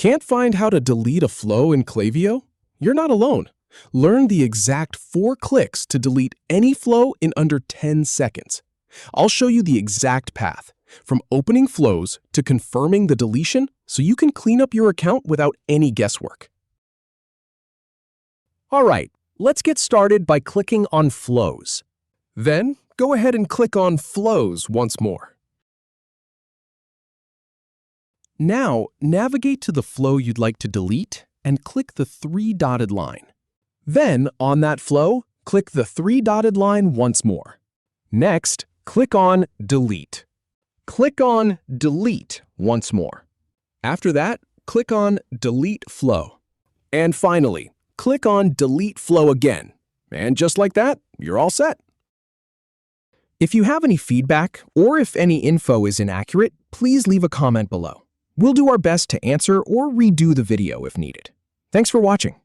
Can't find how to delete a flow in Klaviyo? You're not alone. Learn the exact 4 clicks to delete any flow in under 10 seconds. I'll show you the exact path, from opening flows to confirming the deletion, so you can clean up your account without any guesswork. All right, let's get started by clicking on Flows. Then, go ahead and click on Flows once more. Now, navigate to the flow you'd like to delete and click the 3-dotted line. Then, on that flow, click the 3-dotted line once more. Next, click on Delete. Click on Delete once more. After that, click on Delete Flow. And finally, click on Delete Flow again. And just like that, you're all set. If you have any feedback or if any info is inaccurate, please leave a comment below. We'll do our best to answer or redo the video if needed. Thanks for watching.